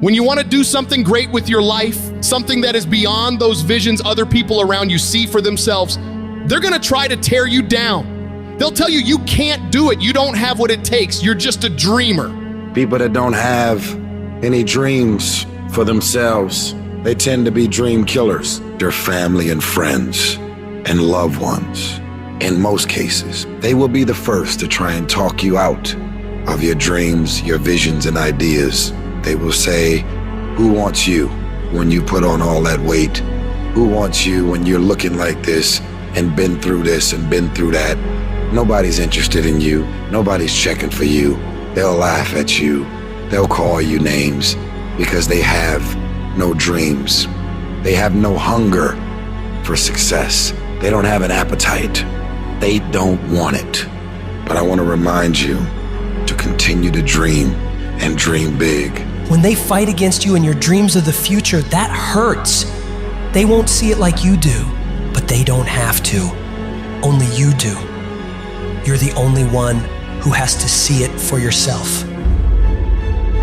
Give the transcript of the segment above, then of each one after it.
When you want to do something great with your life, something that is beyond those visions other people around you see for themselves, they're going to try to tear you down. They'll tell you you can't do it. You don't have what it takes. You're just a dreamer. People that don't have any dreams for themselves, they tend to be dream killers. Their family and friends and loved ones, in most cases, they will be the first to try and talk you out of your dreams, your visions and ideas. They will say, who wants you when you put on all that weight? Who wants you when you're looking like this and been through this and been through that? Nobody's interested in you. Nobody's checking for you. They'll laugh at you. They'll call you names because they have no dreams. They have no hunger for success. They don't have an appetite. They don't want it. But I want to remind you to continue to dream and dream big. When they fight against you and your dreams of the future, that hurts. They won't see it like you do, but they don't have to. Only you do. You're the only one who has to see it for yourself.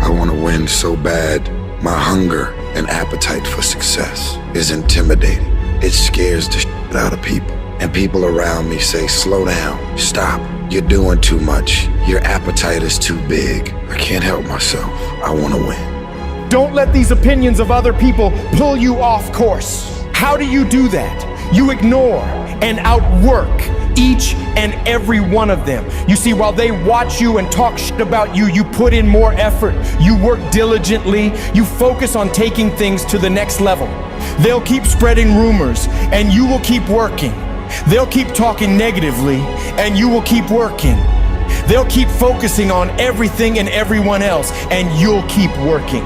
I want to win so bad. My hunger and appetite for success is intimidating. It scares the shit out of people. And people around me say, slow down, stop. You're doing too much. Your appetite is too big. I can't help myself. I want to win. Don't let these opinions of other people pull you off course. How do you do that? You ignore and outwork each and every one of them. You see, while they watch you and talk shit about you, you put in more effort. You work diligently. You focus on taking things to the next level. They'll keep spreading rumors and you will keep working. They'll keep talking negatively and you will keep working. They'll keep focusing on everything and everyone else and you'll keep working.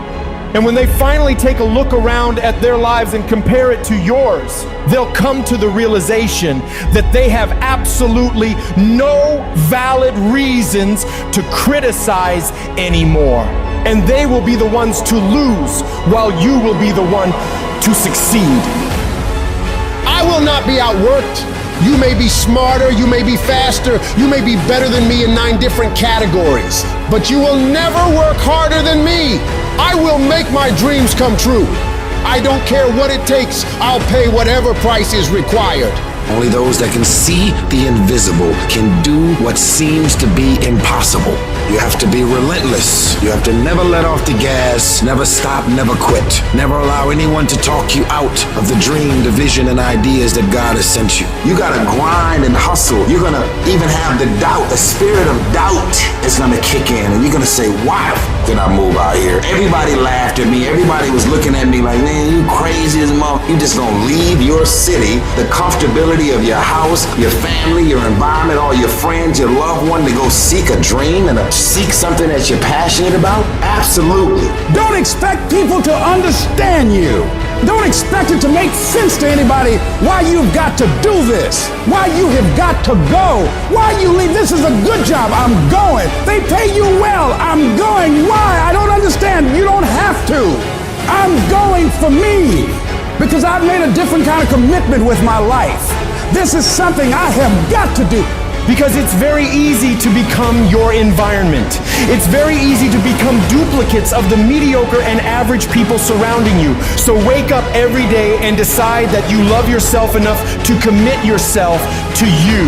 And when they finally take a look around at their lives and compare it to yours, they'll come to the realization that they have absolutely no valid reasons to criticize anymore. And they will be the ones to lose while you will be the one to succeed. I will not be outworked. You may be smarter, you may be faster, you may be better than me in 9 different categories, but you will never work harder than me. I will make my dreams come true. I don't care what it takes. I'll pay whatever price is required. Only those that can see the invisible can do what seems to be impossible. You have to be relentless. You have to never let off the gas, never stop, never quit. Never allow anyone to talk you out of the dream, the vision, and ideas that God has sent you. You gotta grind and hustle. You're gonna even have the doubt, the spirit of doubt is gonna kick in, and you're gonna say, why did I move out here? Everybody laughed at me. Everybody was looking at me like, man, you crazy as a mother. You just gonna leave your city, the comfortability of your house, your family, your environment, all your friends, your loved one to go seek a dream and seek something that you're passionate about? Absolutely. Don't expect people to understand you. Don't expect it to make sense to anybody why you've got to do this, why you have got to go, why you leave. This is a good job. I'm going. They pay you well. I'm going. Why? I don't understand. You don't have to. I'm going for me because I've made a different kind of commitment with my life. This is something I have got to do. Because it's very easy to become your environment. It's very easy to become duplicates of the mediocre and average people surrounding you. So wake up every day and decide that you love yourself enough to commit yourself to you.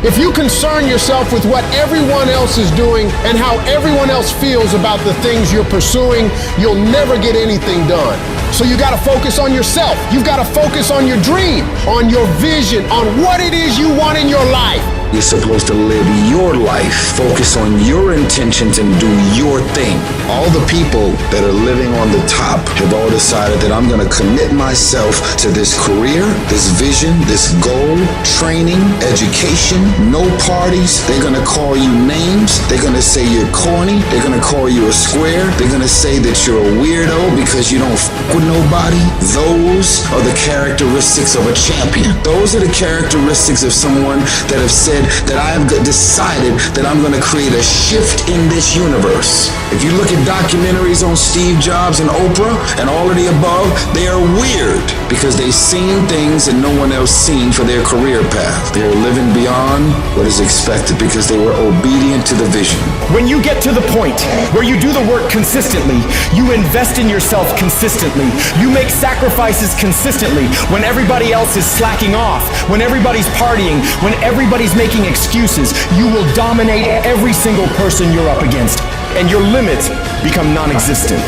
If you concern yourself with what everyone else is doing and how everyone else feels about the things you're pursuing, you'll never get anything done. So you gotta focus on yourself. You've gotta focus on your dream, on your vision, on what it is you want in your life. You're supposed to live your life, focus on your intentions and do your thing. All the people that are living on the top have all decided that I'm gonna commit myself to this career, this vision, this goal, training, education, no parties. They're gonna call you names. They're gonna say you're corny. They're gonna call you a square. They're gonna say that you're a weirdo because you don't f with nobody. Those are the characteristics of a champion. Those are the characteristics of someone that have said said that I have decided that I'm going to create a shift in this universe. If you look at documentaries on Steve Jobs and Oprah and all of the above, they are weird because they've seen things that no one else seen for their career path. They are living beyond what is expected because they were obedient to the vision. When you get to the point where you do the work consistently, you invest in yourself consistently, you make sacrifices consistently when everybody else is slacking off, when everybody's partying, when everybody's making excuses, you will dominate every single person you're up against, and your limits become non-existent.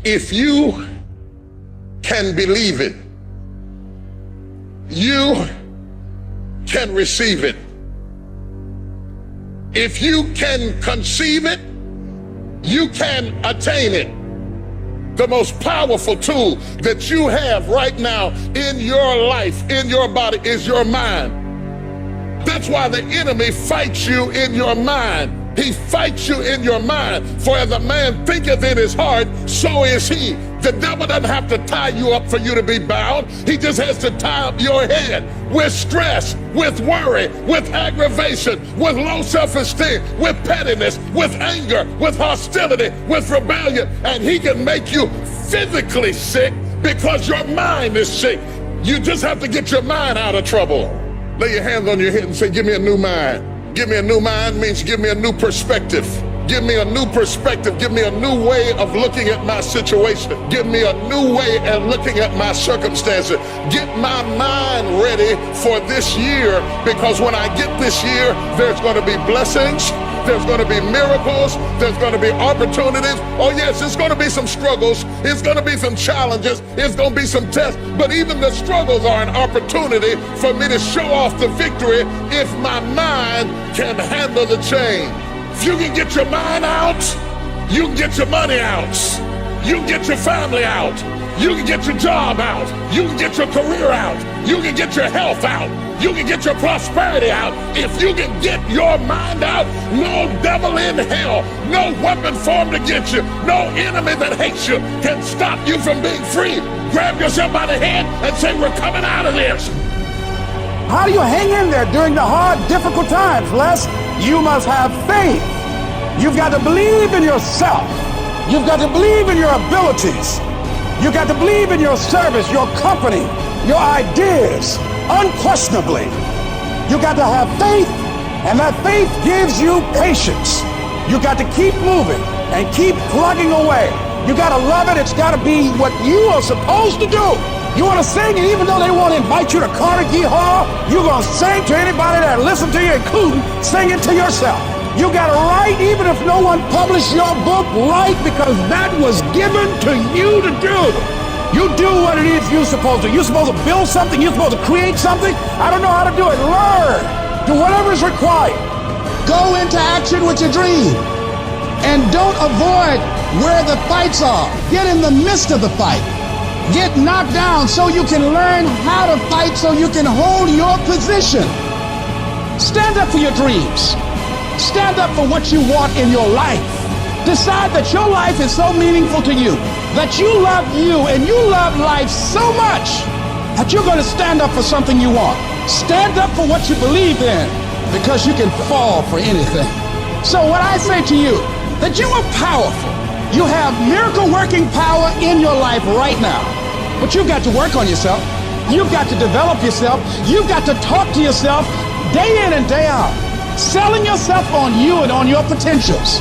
If you can believe it, you can receive it. If you can conceive it, you can attain it. The most powerful tool that you have right now in your life, in your body, is your mind. That's why the enemy fights you in your mind. He fights you in your mind. For as a man thinketh in his heart, so is he. The devil doesn't have to tie you up for you to be bound. He just has to tie up your head with stress, with worry, with aggravation, with low self-esteem, with pettiness, with anger, with hostility, with rebellion. And he can make you physically sick because your mind is sick. You just have to get your mind out of trouble. Lay your hands on your head and say, give me a new mind. Give me a new mind means give me a new perspective. Give me a new perspective. Give me a new way of looking at my situation. Give me a new way of looking at my circumstances. Get my mind ready for this year, because when I get this year, there's going to be blessings. There's going to be miracles. There's going to be opportunities. Oh yes, it's going to be some struggles. It's going to be some challenges. It's going to be some tests. But even the struggles are an opportunity for me to show off the victory if my mind can handle the change. If you can get your mind out, you can get your money out. You can get your family out. You can get your job out. You can get your career out. You can get your health out. You can get your prosperity out. If you can get your mind out, no devil in hell, no weapon formed against you, no enemy that hates you can stop you from being free. Grab yourself by the hand and say, we're coming out of this. How do you hang in there during the hard, difficult times, Les? You must have faith. You've got to believe in yourself. You've got to believe in your abilities. You've got to believe in your service, your company, your ideas. Unquestionably, you got to have faith, and that faith gives you patience. You got to keep moving and keep plugging away. You got to love it. It's got to be what you are supposed to do. You want to sing, and even though they won't invite you to Carnegie Hall, you're going to sing to anybody that listen to you, including sing it to yourself. You got to write, even if no one published your book, write, because that was given to you to do. You do what it is you're supposed to. You're supposed to build something. You're supposed to create something. I don't know how to do it. Learn. Do whatever is required. Go into action with your dream. And don't avoid where the fights are. Get in the midst of the fight. Get knocked down so you can learn how to fight, so you can hold your position. Stand up for your dreams. Stand up for what you want in your life. Decide that your life is so meaningful to you, that you love you and you love life so much that you're going to stand up for something you want. Stand up for what you believe in, because you can fall for anything. So what I say to you, that you are powerful. You have miracle working power in your life right now, but you've got to work on yourself. You've got to develop yourself. You've got to talk to yourself day in and day out, selling yourself on you and on your potentials.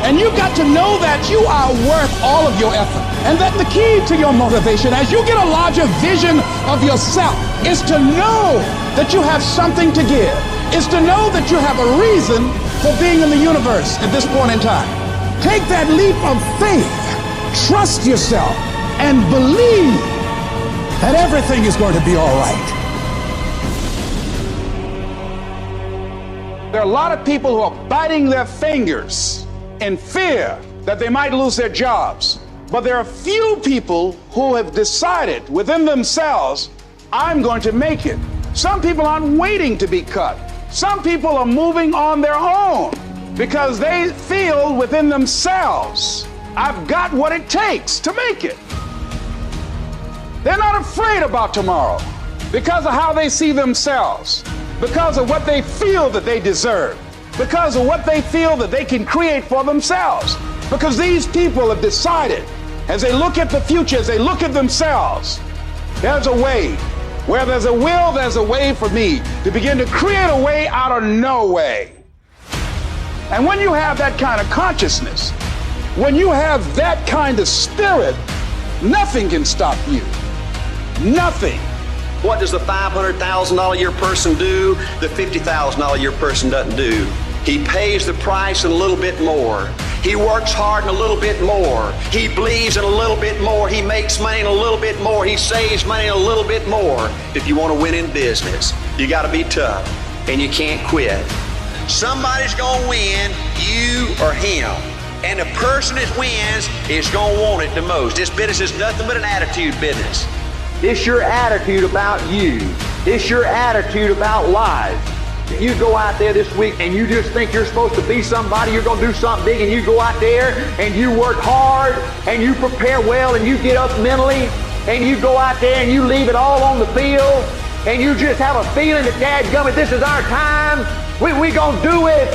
And you've got to know that you are worth all of your effort. And that the key to your motivation, as you get a larger vision of yourself, is to know that you have something to give. Is to know that you have a reason for being in the universe at this point in time. Take that leap of faith, trust yourself, and believe that everything is going to be all right. There are a lot of people who are biting their fingers in fear that they might lose their jobs. But there are few people who have decided within themselves, I'm going to make it. Some people aren't waiting to be cut. Some people are moving on their own because they feel within themselves, I've got what it takes to make it. They're not afraid about tomorrow. because of how they see themselves, because of what they feel that they deserve, because of what they feel that they can create for themselves. Because these people have decided, as they look at the future, as they look at themselves, there's a way. Where there's a will, there's a way for me to begin to create a way out of no way. And when you have that kind of consciousness, when you have that kind of spirit, nothing can stop you. Nothing. What does the $500,000 a year person do the $50,000 a year person doesn't do? He pays the price and a little bit more. He works hard and a little bit more. He believes in a little bit more. He makes money and a little bit more. He saves money and a little bit more. If you want to win in business, you got to be tough and you can't quit. Somebody's going to win, you or him. And the person that wins is going to want it the most. This business is nothing but an attitude business. It's your attitude about you. It's your attitude about life. If you go out there this week and you just think you're supposed to be somebody, you're going to do something big, and you go out there and you work hard and you prepare well and you get up mentally and you go out there and you leave it all on the field and you just have a feeling that, dadgummit, this is our time, we going to do it.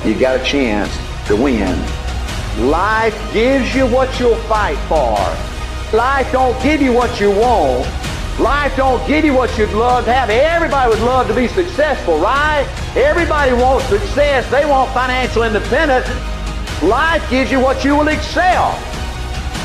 You got a chance to win. Life gives you what you'll fight for. Life don't give you what you want. Life don't give you what you'd love to have. Everybody would love to be successful, right? Everybody wants success. They want financial independence. Life gives you what you will excel.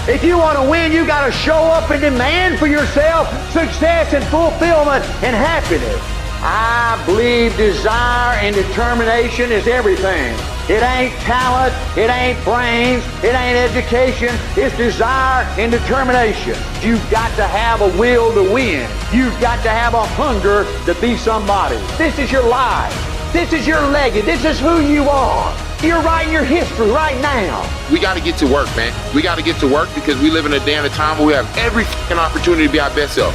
If you want to win, you got to show up and demand for yourself success and fulfillment and happiness. I believe desire and determination is everything. It ain't talent, it ain't brains, it ain't education, it's desire and determination. You've got to have a will to win. You've got to have a hunger to be somebody. This is your life. This is your legacy. This is who you are. You're writing your history right now. We got to get to work, man. We got to get to work because we live in a day and a time where we have every fucking opportunity to be our best self.